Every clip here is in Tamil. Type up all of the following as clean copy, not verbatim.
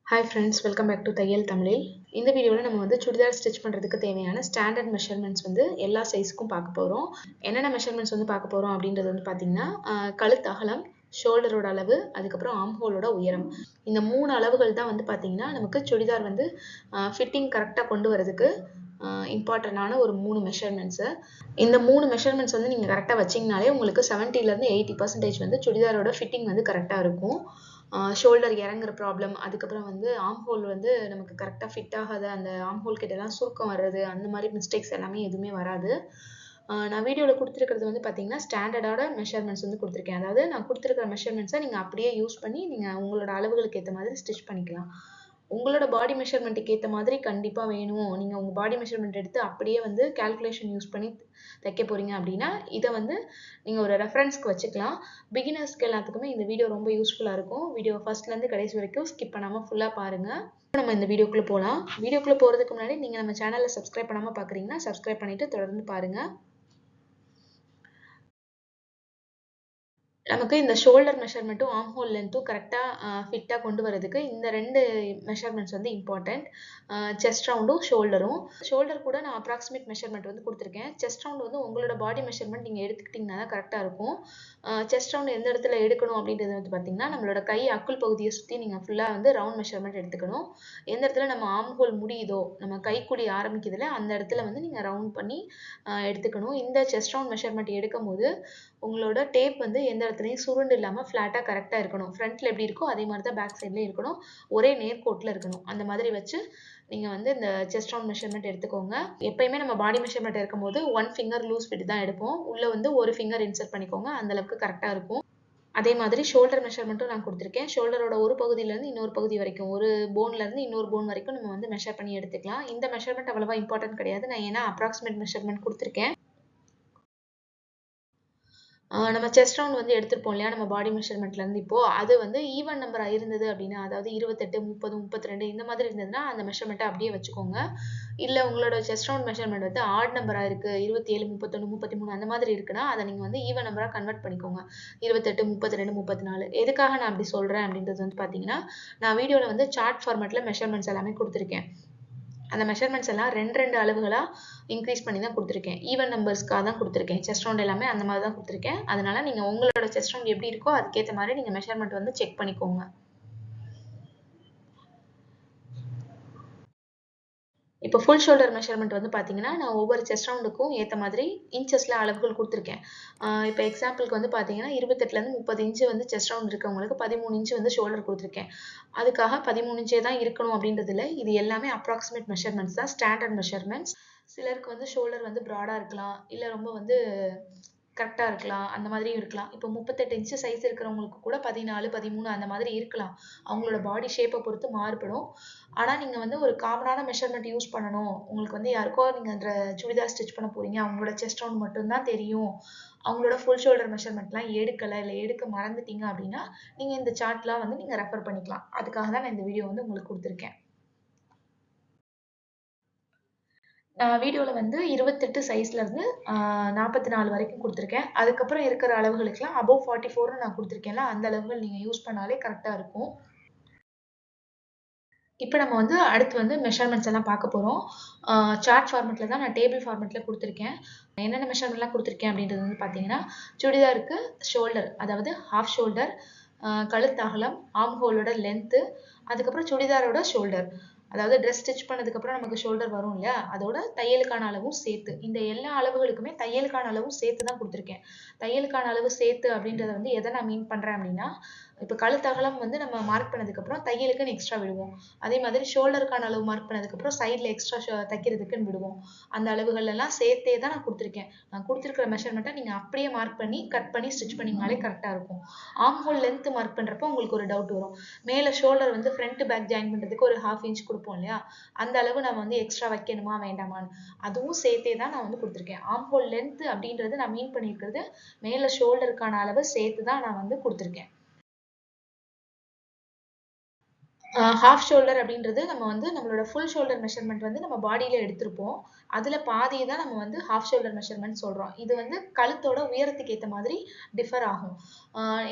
Hi friends, welcome back to தையல் தமிழில். இந்த வீடியோவில் நம்ம வந்து சுடிதார் ஸ்டிச் பண்ணுறதுக்கு தேவையான ஸ்டாண்டர்ட் மெஷர்மெண்ட்ஸ் வந்து எல்லா சைஸ்க்கும் பார்க்க போகிறோம். என்னென்ன மெஷர்மெண்ட்ஸ் வந்து பார்க்க போகிறோம் அப்படின்றது வந்து பார்த்திங்கன்னா கழுத்து அகலம், ஷோல்டரோட அளவு, அதுக்கப்புறம் ஆர்ம் ஹோலோட உயரம். இந்த 3 அளவுகள் தான் வந்து பார்த்திங்கன்னா நமக்கு சுடிதார் வந்து ஃபிட்டிங் கரெக்டாக கொண்டு வரதுக்கு இம்பார்ட்டண்டான ஒரு 3 மெஷர்மெண்ட்ஸு. இந்த 3 மெஷர்மெண்ட்ஸ் வந்து நீங்கள் கரெக்டாக வச்சிங்கனாலே உங்களுக்கு 70% 80% வந்து சுடிதாரோட ஃபிட்டிங் வந்து கரெக்டாக இருக்கும். ஷோல்டர் இறங்குற ப்ராப்ளம், அதுக்கப்புறம் வந்து ஆர்ம் ஹோல் வந்து நமக்கு கரெக்டாக ஃபிட் ஆகாத, அந்த ஆர்ம் ஹோல் கிட்டலாம் சுருக்கம் வர்றது, அந்த மாதிரி மிஸ்டேக்ஸ் எல்லாமே எதுவுமே வராது. நான் வீடியோவில் கொடுத்துருக்கிறது வந்து பார்த்தீங்கன்னா ஸ்டாண்டர்டான மெஷர்மெண்ட்ஸ் வந்து கொடுத்துருக்கேன். அதாவது நான் கொடுத்துருக்கிற மெஷர்மெண்ட்ஸை நீங்கள் அப்படியே யூஸ் பண்ணி நீங்கள் உங்களோட அளவுகளுக்கு ஏற்ற மாதிரி ஸ்டிச் பண்ணிக்கலாம். உங்களோட பாடி மெஷர்மெண்ட்டுக்கு ஏற்ற மாதிரி கண்டிப்பாக வேணும், நீங்கள் உங்கள் பாடி மெஷர்மெண்ட் எடுத்து அப்படியே வந்து கால்குலேஷன் யூஸ் பண்ணி தைக்க போகிறீங்க அப்படின்னா இதை வந்து நீங்கள் ஒரு ரெஃபரன்ஸ்க்கு வச்சுக்கலாம். பிகினர்ஸ்க்கு எல்லாத்துக்குமே இந்த வீடியோ ரொம்ப யூஸ்ஃபுல்லாக இருக்கும். வீடியோ ஃபர்ஸ்ட்லேருந்து கடைசி வரைக்கும் ஸ்கிப் பண்ணாமல் ஃபுல்லாக பாருங்கள். நம்ம இந்த வீடியோக்குள்ளே போகலாம். வீடியோக்குள்ளே போகிறதுக்கு முன்னாடி நீங்கள் நம்ம சேனலில் சப்ஸ்கிரைப் பண்ணாமல் பார்க்குறீங்கன்னா சப்ஸ்கிரைப் பண்ணிவிட்டு தொடர்ந்து பாருங்கள். நமக்கு இந்த ஷோல்டர் மெஷர்மெண்ட்டும் ஆர்ம் ஹோல் லென்த்தும் கரெக்டாக ஃபிட்டாக கொண்டு வரதுக்கு இந்த 2 மெஷர்மெண்ட்ஸ் வந்து இம்பார்ட்டண்ட். செஸ்ட் ரவுண்டும் ஷோல்டரும். ஷோல்டர் கூட நான் அப்ராக்சிமேட் மெஷர்மெண்ட் வந்து கொடுத்துருக்கேன். செஸ்ட் ரவுண்ட் வந்து உங்களோட பாடி மெஷர்மெண்ட் நீங்கள் எடுத்துக்கிட்டிங்கன்னா தான் கரெக்டாக இருக்கும். செஸ்ட் ரவுண்ட் எந்த இடத்துல எடுக்கணும் அப்படின்றது வந்து பார்த்திங்கன்னா நம்மளோட கை அக்குள் பகுதியை சுற்றி நீங்கள் ஃபுல்லாக வந்து ரவுண்ட் மெஷர்மெண்ட் எடுத்துக்கணும். எந்த இடத்துல நம்ம ஆர்ம் ஹோல் முடியுதோ, நம்ம கைக்குடி ஆரம்பிக்குதுல அந்த இடத்துல வந்து நீங்கள் ரவுண்ட் பண்ணி எடுத்துக்கணும். இந்த செஸ்ட் ரவுண்ட் மெஷர்மெண்ட் எடுக்கும் போது உங்களோட டேப் வந்து எந்த இடத்துலையும் சுருண்டு இல்லாமல் ஃப்ளாட்டாக கரெக்டாக இருக்கணும். ஃப்ரண்ட்டில் எப்படி இருக்கோ அதே மாதிரி தான் பேக் சைட்லேயும் இருக்கணும். ஒரே நேர்கோட்டில் இருக்கணும். அந்த மாதிரி வச்சு நீங்கள் வந்து இந்த செஸ்ட் ரவுண்ட் மெஷர்மெண்ட் எடுத்துக்கோங்க. எப்பயுமே நம்ம பாடி மெஷர்மெண்ட் எடுக்கும்போது 1 ஃபிங்கர் லூஸ் ஃபிட் தான் எடுப்போம். உள்ளே வந்து 1 ஃபிங்கர் இன்சர்ட் பண்ணிக்கோங்க. அந்தளவுக்கு கரெக்டாக இருக்கும். அதே மாதிரி ஷோல்டர் மெஷர்மெண்ட்டும் நான் கொடுத்துருக்கேன். ஷோல்டரோட ஒரு பகுதியிலேருந்து இன்னொரு பகுதி வரைக்கும், ஒரு போன்லேருந்து இன்னொரு போன் வரைக்கும் நம்ம வந்து மெஷர் பண்ணி எடுத்துக்கலாம். இந்த மெஷர்மெண்ட் அவ்வளோவா இம்பார்ட்டன்ட் கிடையாது. நான் ஏன்னா அப்ராக்சிமேட் மெஷர்மெண்ட் கொடுத்துருக்கேன். நம்ம செஸ்ட் ரவுண்ட் வந்து எடுத்துருப்போம் இல்லையா, நம்ம பாடி மெஷர்மெண்ட்லேருந்து இப்போது அது வந்து ஈவன் நம்பராக இருந்தது அப்படின்னா, அதாவது 28, 30, 32 இந்த மாதிரி இருந்ததுன்னா அந்த மெஷர்மெண்ட்டை அப்படியே வச்சுக்கோங்க. இல்லை உங்களோட செஸ்ட் ரவுண்ட் மெஷர்மெண்ட் வந்து ஆட் நம்பராக இருக்குது, 27, 31, 33 அந்த மாதிரி இருக்குன்னா அதை நீங்கள் வந்து ஈவன் நம்பராக கன்வெர்ட் பண்ணிக்கோங்க. 28, 32, 34. எதுக்காக நான் அப்படி சொல்கிறேன் அப்படின்றது வந்து பார்த்தீங்கன்னா, நான் வீடியோவில் வந்து சார்ட் ஃபார்மேட்டில் மெஷர்மெண்ட்ஸ் எல்லாமே கொடுத்துருக்கேன். அந்த மெஷர்மெண்ட்ஸ் எல்லாம் 2 அளவுகளாக இன்க்ரீஸ் பண்ணி தான் கொடுத்துருக்கேன். ஈவன் நம்பர்ஸ்க்காக தான் கொடுத்துருக்கேன். செஸ்ட் ரவுண்ட் எல்லாமே அந்த மாதிரி தான் கொடுத்துருக்கேன். அதனால நீங்கள் உங்களோட செஸ்ட் ரவுண்ட் எப்படி இருக்கோ அதுக்கேற்ற மாதிரி நீங்கள் மெஷர்மெண்ட் வந்து செக் பண்ணிக்கோங்க. இப்போ ஃபுல் ஷோல்டர் மெஷர்மெண்ட் வந்து பார்த்தீங்கன்னா நான் ஒவ்வொரு செஸ்ட் ரவுண்டுக்கும் ஏற்ற மாதிரி இன்ச்சஸில் அளவுகள் கொடுத்துருக்கேன். இப்போ எக்ஸாம்பிளுக்கு வந்து பார்த்தீங்கன்னா 28லேருந்து 30 இன்ச்சு வந்து செஸ்ட் ரவுண்ட் இருக்கவங்களுக்கு 13 இன்ச்சு வந்து ஷோல்டர் கொடுத்துருக்கேன். அதுக்காக 13 இன்ச்சே தான் இருக்கணும் அப்படின்றது இல்லை. இது எல்லாமே அப்ராக்சிமேட் மெஷர்மெண்ட்ஸ் தான், ஸ்டாண்டர்ட் மெஷர்மெண்ட்ஸ். சிலருக்கு வந்து ஷோல்டர் வந்து ப்ராடாக இருக்கலாம், இல்லை ரொம்ப வந்து கரெக்டாக இருக்கலாம், அந்த மாதிரியும் இருக்கலாம். இப்போ 38 இன்ச்சு சைஸ் இருக்கிறவங்களுக்கு கூட 14, 13 அந்த மாதிரி இருக்கலாம். அவங்களோட பாடி ஷேப்பை பொறுத்து மாறுபடும். ஆனால் நீங்கள் வந்து ஒரு காமனான மெஷர்மெண்ட் யூஸ் பண்ணணும், உங்களுக்கு வந்து யாருக்கோ நீங்கள் அந்த சுடிதார் ஸ்டிச் பண்ண போகிறீங்க, அவங்களோட செஸ்ட் ரவுண்ட் மட்டும்தான் தெரியும், அவங்களோட ஃபுல் ஷோல்டர் மெஷர்மெண்ட்லாம் எடுக்கலை, இல்லை எடுக்க மறந்துட்டீங்க அப்படின்னா நீங்கள் இந்த சார்ட்லாம் வந்து நீங்கள் ரெஃபர் பண்ணிக்கலாம். அதுக்காக தான் நான் இந்த வீடியோ வந்து உங்களுக்கு கொடுத்துருக்கேன். நான் வீடியோவில் வந்து 28 சைஸ்லேருந்து 44 வரைக்கும் கொடுத்துருக்கேன். அதுக்கப்புறம் இருக்கிற அளவுகளுக்கெல்லாம் அபோவ் 44ன்னு நான் கொடுத்துருக்கேன்ல, அந்த அளவுகள் நீங்கள் யூஸ் பண்ணாலே கரெக்டாக இருக்கும். இப்போ நம்ம வந்து அடுத்து வந்து மெஷர்மெண்ட்ஸ் எல்லாம் பார்க்க போகிறோம். சார்ட் ஃபார்மெட்டில் தான் நான் டேபிள் ஃபார்மெட்டில் கொடுத்துருக்கேன். என்னென்ன மெஷர்மெண்ட்லாம் கொடுத்துருக்கேன் அப்படின்றது வந்து பார்த்தீங்கன்னா, சுடிதாருக்கு ஷோல்டர், அதாவது ஹாஃப் ஷோல்டர், கழுத்து அகலம், ஆர்ம் ஹோலோட லென்த்து, அதுக்கப்புறம் சுடிதாரோட ஷோல்டர், அதாவது ட்ரெஸ் ஸ்டிச் பண்ணதுக்கப்புறம் நமக்கு ஷோல்டர் வரும் இல்லையா, அதோட தையலுக்கான அளவும் சேர்த்து, இந்த எல்லா அளவுகளுக்குமே தையலுக்கான அளவும் சேர்த்து தான் கொடுத்துருக்கேன். தையலுக்கான அளவு சேர்த்து அப்படின்றத வந்து எதை நான் மீன் பண்ணுறேன் அப்படின்னா, இப்போ கழுத்தகலம் வந்து நம்ம மார்க் பண்ணதுக்கப்புறம் தையலுக்குன்னு எக்ஸ்ட்ரா விடுவோம். அதே மாதிரி ஷோல்டருக்கான அளவு மார்க் பண்ணதுக்கப்புறம் சைடில் எக்ஸ்ட்ரா தைக்கிறதுக்குன்னு விடுவோம். அந்த அளவுகள் எல்லாம் சேர்த்தே தான் நான் கொடுத்துருக்கேன். நான் கொடுத்துருக்கிற மெஷர்மெண்ட்டை நீங்கள் அப்படியே மார்க் பண்ணி கட் பண்ணி ஸ்டிச் பண்ணிங்கனாலே கரெக்டாக இருக்கும். ஆர்ம் ஹோல் லென்த்து மார்க் பண்ணுறப்போ உங்களுக்கு ஒரு டவுட் வரும். மேலே ஷோல்டர் வந்து ஃப்ரண்ட் பேக் ஜாயின் பண்ணுறதுக்கு ஒரு 1/2 இன்ச் கொடுப்போம் இல்லையா, அந்த அளவு நம்ம வந்து எக்ஸ்ட்ரா வைக்கணுமா வேண்டாமான்னு, அதுவும் சேர்த்தே தான் நான் வந்து கொடுத்துருக்கேன். ஆர்ம் ஹோல் லென்த்து அப்படின்றது நான் மீன் பண்ணியிருக்கிறது மேலே ஷோல்டருக்கான அளவு சேர்த்து தான் நான் வந்து கொடுத்துருக்கேன். ஹாஃப் ஷோல்டர் அப்படின்றது நம்ம வந்து நம்மளோட ஃபுல் ஷோல்டர் மெஷர்மெண்ட் வந்து நம்ம பாடியில் எடுத்திருப்போம். அதில் பாதியை தான் நம்ம வந்து ஹாஃப் ஷோல்டர் மெஷர்மெண்ட் சொல்கிறோம். இது வந்து கழுத்தோட உயரத்துக்கு ஏற்ற மாதிரி டிஃபர் ஆகும்.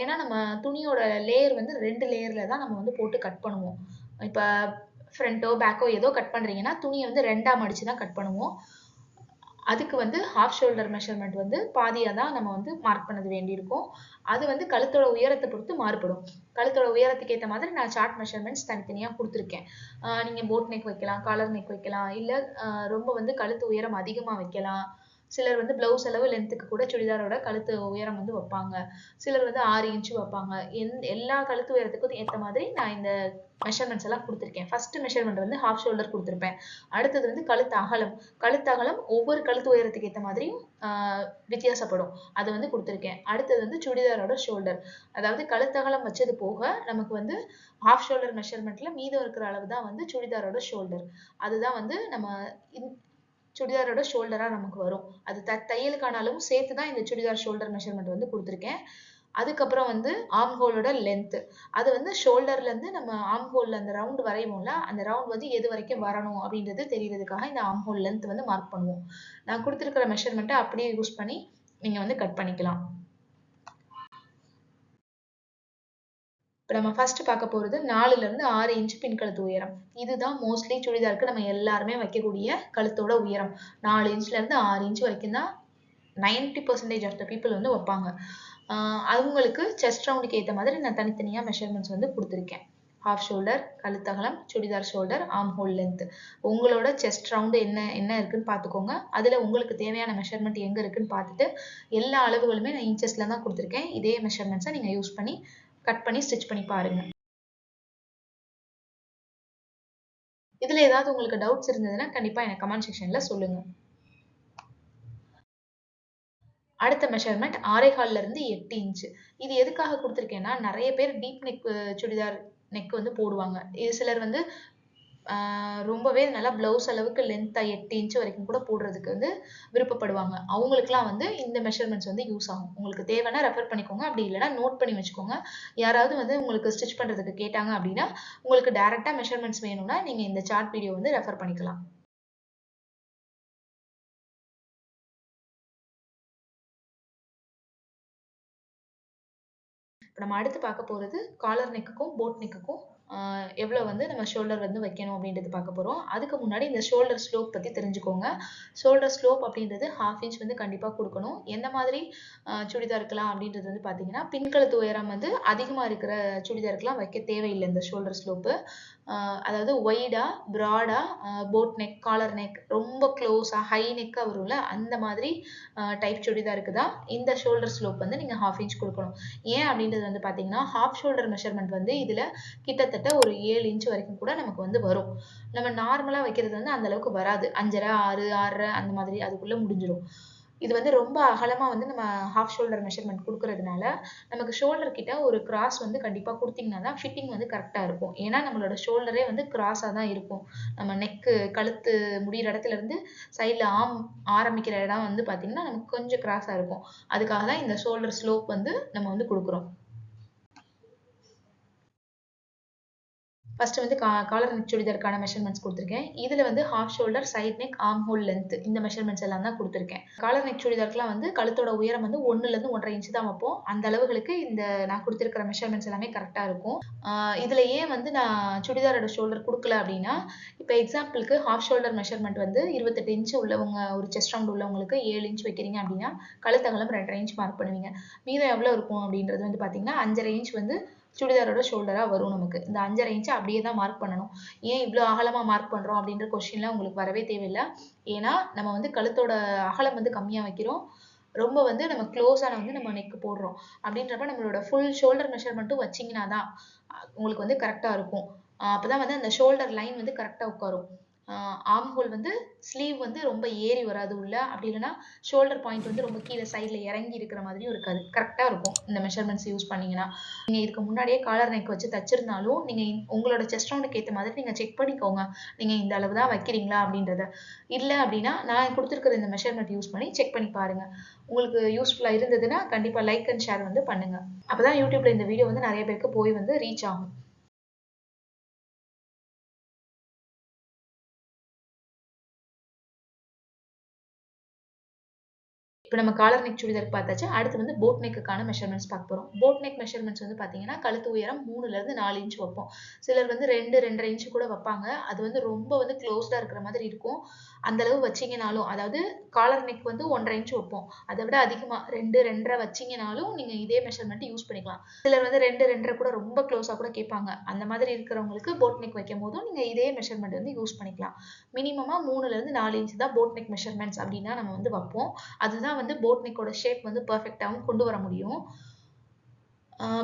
ஏன்னா நம்ம துணியோட லேயர் வந்து 2 லேயரில் தான் நம்ம வந்து போட்டு கட் பண்ணுவோம். இப்போ ஃப்ரண்ட்டோ பேக்கோ ஏதோ கட் பண்ணுறீங்கன்னா துணியை வந்து 2ஆ மடிச்சு தான் கட் பண்ணுவோம். அதுக்கு வந்து ஹாஃப் ஷோல்டர் மெஷர்மெண்ட் வந்து பாதியாக தான் நம்ம வந்து மார்க் பண்ணது வேண்டியிருக்கும். அது வந்து கழுத்தோட உயரத்தை பொறுத்து மாறுபடும். கழுத்தோட உயரத்துக்கு ஏற்ற மாதிரி நான் சார்ட் மெஷர்மெண்ட்ஸ் தனித்தனியாக கொடுத்துருக்கேன். நீங்கள் போட் நெக் வைக்கலாம், காலர் நெக் வைக்கலாம், இல்லை ரொம்ப வந்து கழுத்து உயரம் அதிகமாக வைக்கலாம். சிலர் வந்து பிளவுஸ் அளவு லென்த்துக்கு கூட சுடிதாரோட கழுத்து உயரம் வந்து வைப்பாங்க. சிலர் வந்து 6 இன்ச்சு வைப்பாங்க. எல்லா கழுத்து உயரத்துக்கும் ஏற்ற மாதிரி நான் இந்த மெஷர்மெண்ட்ஸ் எல்லாம் கொடுத்துருக்கேன். ஃபர்ஸ்ட் மெஷர்மெண்ட் வந்து ஹாஃப் ஷோல்டர் கொடுத்துருப்பேன். அடுத்தது வந்து கழுத்து அகலம். கழுத்து அகலம் ஒவ்வொரு கழுத்து உயரத்துக்கு ஏற்ற மாதிரியும் வித்தியாசப்படும். அதை வந்து கொடுத்துருக்கேன். அடுத்தது வந்து சுடிதாரோட ஷோல்டர். அதாவது கழுத்து அகலம் வச்சது போக நமக்கு வந்து ஹாஃப் ஷோல்டர் மெஷர்மெண்ட்ல மீதம் இருக்கிற அளவு தான் வந்து சுடிதாரோட ஷோல்டர். அதுதான் வந்து நம்ம சுடிதாரோட ஷோல்டரா நமக்கு வரும். அது தையலுக்கான அளவும் சேர்த்து தான் இந்த சுடிதார் ஷோல்டர் மெஷர்மெண்ட் வந்து கொடுத்துருக்கேன். அதுக்கப்புறம் வந்து ஆர்ம் ஹோலோட லென்த். அது வந்து ஷோல்டர்ல இருந்து நம்ம ஆர்ம் ஹோல்ல அந்த ரவுண்ட் வரைவோம்ல, அந்த ரவுண்ட் வந்து எது வரைக்கும் வரணும் அப்படின்றது தெரியறதுக்காக இந்த ஆர்ம் ஹோல் லென்த் வந்து மார்க் பண்ணுவோம். நான் கொடுத்துருக்கிற மெஷர்மெண்ட்டை அப்படியே யூஸ் பண்ணி நீங்க வந்து கட் பண்ணிக்கலாம். இப்போ நம்ம ஃபர்ஸ்ட் பார்க்க போகிறது 4லேருந்து 6 இன்ச் பின் கழுத்து உயரம். இதுதான் மோஸ்ட்லி சுடிதாருக்கு நம்ம எல்லாருமே வைக்கக்கூடிய கழுத்தோட உயரம். 4 இன்ச்லேருந்து 6 இன்ச் வரைக்கும் தான் 90% ஆஃப் த பீப்புள் வந்து வைப்பாங்க. அவங்களுக்கு செஸ்ட் ரவுண்டுக்கு ஏற்ற மாதிரி நான் தனித்தனியாக மெஷர்மெண்ட்ஸ் வந்து கொடுத்துருக்கேன். ஹாஃப் ஷோல்டர், கழுத்தகலம், churidar shoulder, arm hole length. உங்களோட செஸ்ட் ரவுண்டு என்ன இருக்குன்னு பார்த்துக்கோங்க. அதில் உங்களுக்கு தேவையான மெஷர்மெண்ட் எங்கே இருக்குன்னு பார்த்துட்டு எல்லா அளவுகளுமே நான் இன்ச்சஸில் தான் கொடுத்துருக்கேன். இதே மெஷர்மெண்ட்ஸை நீங்கள் யூஸ் பண்ணி கட் பண்ணி ஸ்டிச் பண்ணி பாருங்க. இதுல ஏதாவது உங்களுக்கு டவுட்ஸ் இருந்ததுன்னா கண்டிப்பா எனக்கு கமெண்ட் செக்ஷன்ல சொல்லுங்க. அடுத்த மெஷர்மெண்ட் 6.25 இருந்து 8 இன்ச். இது எதுக்காக கொடுத்துருக்கேன்னா நிறைய பேர் டீப் நெக் சுடிதார் நெக் வந்து போடுவாங்க. இது சிலர் வந்து ரொம்பவே நல்லா பிளவுஸ் அளவுக்கு லென்த்தா 8 இன்ச் வரைக்கும் கூட போடுறதுக்கு வந்து விருப்பப்படுவாங்க. அவங்களுக்குலாம் வந்து இந்த மெஷர்மெண்ட்ஸ் வந்து யூஸ் ஆகும். உங்களுக்கு தேவைன்னா ரெஃபர் பண்ணிக்கோங்க. அப்படி இல்லைன்னா நோட் பண்ணி வச்சுக்கோங்க. யாராவது வந்து உங்களுக்கு ஸ்டிச் பண்றதுக்கு கேட்டாங்க அப்படின்னா உங்களுக்கு டைரக்டா மெஷர்மெண்ட்ஸ் வேணும்னா நீங்க இந்த சார்ட் வீடியோ வந்து ரெஃபர் பண்ணிக்கலாம். நம்ம அடுத்து பார்க்க போகிறது காலர் நெக்குக்கும் போட் நெக்குக்கும் எவ்வளோ வந்து நம்ம ஷோல்டர் வந்து வைக்கணும் அப்படின்றது பார்க்க போகிறோம். அதுக்கு முன்னாடி இந்த ஷோல்டர் ஸ்லோப் பற்றி தெரிஞ்சுக்கோங்க. ஷோல்டர் ஸ்லோப் அப்படின்றது 1/2 இன்ச் வந்து கண்டிப்பாக கொடுக்கணும். எந்த மாதிரி சுடிதாருக்கலாம் அப்படின்றது வந்து பார்த்தீங்கன்னா பின்கழுத்து உயரம் வந்து அதிகமாக இருக்கிற சுடிதாருக்கெலாம் வைக்க தேவையில்லை இந்த ஷோல்டர் ஸ்லோப்பு. அதாவது ஒய்டா ப்ராடா போட் நெக், காலர் நெக், ரொம்ப க்ளோஸாக ஹை நெக்காக வரும்ல அந்த மாதிரி டைப் சுடிதாருக்கு தான் இந்த ஷோல்டர் ஸ்லோப் வந்து நீங்கள் 1/2 இன்ச் கொடுக்கணும். ஏன் அப்படின்றது வந்து பார்த்தீங்கன்னா ஹாஃப் ஷோல்டர் மெஷர்மெண்ட் வந்து இதில் கிட்டத்தட்ட ஒரு 7 இன்ச் வரைக்கும் கூட நமக்கு வந்து வரும். நம்ம நார்மலாக வைக்கிறது வந்து அந்த அளவுக்கு வராது. 5.5, 6, 6.5 அந்த மாதிரி அதுக்குள்ளே முடிஞ்சிடும். இது வந்து ரொம்ப அகலமாக வந்து நம்ம ஹாஃப் ஷோல்டர் மெஷர்மெண்ட் கொடுக்கறதுனால நமக்கு ஷோல்டர் கிட்ட ஒரு கிராஸ் வந்து கண்டிப்பாக கொடுத்தீங்கன்னா தான் ஃபிட்டிங் வந்து கரெக்டாக இருக்கும். ஏன்னா நம்மளோட ஷோல்டரே வந்து கிராஸாக தான் இருக்கும். நம்ம நெக்கு கழுத்து முடிகிற இடத்துல இருந்து சைடில் ஆரம்பிக்கிற இடம் வந்து பார்த்தீங்கன்னா நமக்கு கொஞ்சம் கிராஸாக இருக்கும். அதுக்காக தான் இந்த ஷோல்டர் ஸ்லோப் வந்து நம்ம வந்து கொடுக்குறோம். ஃபர்ஸ்ட் வந்து காலர் நெக் சுடிதாருக்கான மெஷர்மெண்ட்ஸ் கொடுத்துருக்கேன். இதில் வந்து half shoulder, side neck, arm hole length இந்த மெஷர்மெண்ட்ஸ் எல்லாம் தான் கொடுத்துருக்கேன். காலர் நெக் சுடிதாருக்குலாம் வந்து கழுத்தோட உயரம் வந்து 1லேருந்து 1.5 இன்ச் தான் வைப்போம். அந்த அளவுகளுக்கு இந்த நான் கொடுத்துருக்கிற மெஷர்மெண்ட்ஸ் எல்லாமே கரெக்டாக இருக்கும். இதில் ஏன் வந்து நான் சுடிதாரோட ஷோல்டர் கொடுக்கல அப்படின்னா இப்போ எக்ஸாம்பிளுக்கு ஹாஃப் ஷோல்டர் மெஷர்மெண்ட் வந்து 28 இன்ச் உள்ளவங்க ஒரு செஸ்ட் ரவுண்ட் உள்ளவங்களுக்கு 7 இன்ச் வைக்கிறீங்க அப்படின்னா கழுத்தகலம் 2.5 இன்ச் மார்க் பண்ணுவீங்க. மீதம் எவ்வளோ இருக்கும் அப்படின்றது வந்து பார்த்தீங்கன்னா 5.5 இன்ச் வந்து சுடிதாரோட ஷோல்டராக வரும் நமக்கு. இந்த 5.5 இன்ச்சை அப்படியே தான் மார்க் பண்ணணும். ஏன் இவ்வளோ அகலமாக மார்க் பண்ணுறோம் அப்படின்ற கொஸ்டின்லாம் உங்களுக்கு வரவே தேவையில்லை. ஏன்னா நம்ம வந்து கழுத்தோட அகலம் வந்து கம்மியாக வைக்கிறோம். ரொம்ப வந்து நம்ம க்ளோஸான வந்து நம்ம நெக் போடுறோம். அப்படின்றப்ப நம்மளோட ஃபுல் ஷோல்டர் மெஷர்மெண்ட்டும் வச்சிங்கன்னா தான் உங்களுக்கு வந்து கரெக்டாக இருக்கும். அப்போ தான் வந்து அந்த ஷோல்டர் லைன் வந்து கரெக்டாக உட்காரும். ஆர்ம் ஹோல் வந்து ஸ்லீவ் வந்து ரொம்ப ஏறி வராது உள்ள. அப்படி இல்லைன்னா ஷோல்டர் பாயிண்ட் வந்து ரொம்ப கீழே சைடில் இறங்கி இருக்கிற மாதிரியும் இருக்காது. கரெக்டாக இருக்கும் இந்த மெஷர்மெண்ட்ஸ் யூஸ் பண்ணிங்கன்னா. நீங்கள் இதுக்கு முன்னாடியே காலர் நெக் வச்சு தச்சிருந்தாலும் நீங்கள் உங்களோட செஸ்ட் ரவுண்டுக்கு ஏற்ற மாதிரி நீங்கள் செக் பண்ணிக்கோங்க. நீங்கள் இந்த அளவு தான் வைக்கிறீங்களா அப்படின்றத. இல்லை அப்படின்னா நான் கொடுத்துருக்கிற இந்த மெஷர்மெண்ட் யூஸ் பண்ணி செக் பண்ணி பாருங்கள். உங்களுக்கு யூஸ்ஃபுல்லாக இருந்ததுன்னா கண்டிப்பாக லைக் அண்ட் ஷேர் வந்து பண்ணுங்கள். அப்போ தான் யூடியூப்பில் இந்த வீடியோ வந்து நிறைய பேருக்கு போய் வந்து ரீச் ஆகும். இப்போ நம்ம காலர் நெக் சுடிதார் பார்த்தாச்சு. அடுத்து வந்து போட் நெக்குக்கான மெஷர்மெண்ட்ஸ் பார்க்க போறோம். போட் நெக் மெஷர்மெண்ட்ஸ் வந்து பார்த்தீங்கன்னா, கழுத்து உயரம் 3லேருந்து 4 இன்ச் வைப்போம். சிலர் வந்து 2, 2½ இன்ச் கூட வைப்பாங்க. அது வந்து ரொம்ப வந்து க்ளோஸ்டா இருக்கிற மாதிரி இருக்கும். அந்த அளவு வச்சீங்கனாலும், அதாவது காலர் நெக் வந்து 1½ இன்ச் வைப்போம். அதை விட அதிகமா 2, 2½ வச்சீங்கனாலும் நீங்க இதே மெஷர்மெண்ட் யூஸ் பண்ணிக்கலாம். சிலர் வந்து 2, 2½ கூட ரொம்ப க்ளோஸா கூட கேட்பாங்க. அந்த மாதிரி இருக்கிறவங்களுக்கு போட் நெக் வைக்கும்போதும் நீங்க இதே மெஷர்மெண்ட் வந்து யூஸ் பண்ணிக்கலாம். மினிமமா 3லேருந்து 4 இன்ச் தான் போட் நெக் மெஷர்மெண்ட்ஸ் அப்படின்னா நம்ம வந்து வைப்போம். அதுதான் வந்து போட் நெக்கோட ஷேப் வந்து பெர்ஃபெக்ட்டாவும் கொண்டு வர முடியும்.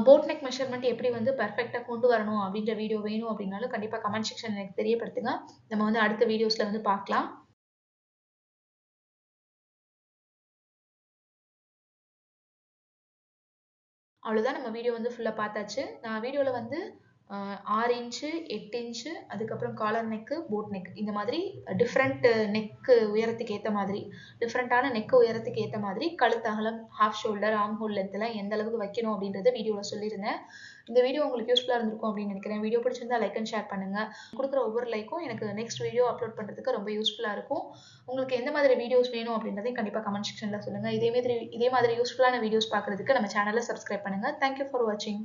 போட் நெக் மெஷர்மெண்ட் எப்படி வந்து பெர்ஃபெக்ட்டா கொண்டு வரணும் அப்படின்ற வீடியோ வேணும் அப்படின்னாலும் கண்டிப்பா கமெண்ட் செக்ஷன்ல எனக்கு தெரியப்படுத்துங்க. நம்ம வந்து அடுத்த வீடியோஸ்ல வந்து பார்க்கலாம். அவ்வளோதான், நம்ம வீடியோ வந்து ஃபுல்லா பார்த்தாச்சு. நான் வீடியோல வந்து 6 இன்ச்சு, 8 இன்ச்சு, அதுக்கப்புறம் காலர் நெக்கு, போட் நெக் இந்த மாதிரி டிஃப்ரெண்ட் நெக்கு உயரத்துக்கு ஏத்த மாதிரி, டிஃப்ரெண்ட்டான நெக்கு உயரத்துக்கு ஏத்த மாதிரி கழுத்து அகலம், ஹாஃப் ஷோல்டர், ஆர்ம் ஹோல் லென்த்லாம் எந்த அளவுக்கு வைக்கணும் அப்படின்றத வீடியோல சொல்லியிருந்தேன். இந்த வீடியோ உங்களுக்கு யூஸ்ஃபுல்லா இருந்திருக்கும் அப்படின்னு நினைக்கிறேன். வீடியோ பிடிச்சிருந்தா லைக் அண்ட் ஷேர் பண்ணுங்க. குடுக்குற ஒவ்வொரு லைக்கும் எனக்கு நெக்ஸ்ட் வீடியோ அப்லோட் பண்றதுக்கு ரொம்ப யூஸ்ஃபுல்லா இருக்கும். உங்களுக்கு எந்த மாதிரி வீடியோஸ் வேணும் அப்படின்றதையும் கண்டிப்பா கமெண்ட் செக்ஷன்ல சொல்லுங்க. இதே மாதிரி யூஸ்ஃபுல்லான வீடியோஸ் பார்க்கறதுக்கு நம்ம சேனலை சப்ஸ்கிரைப் பண்ணுங்க. தேங்க் யூ ஃபார் வாட்சிங்.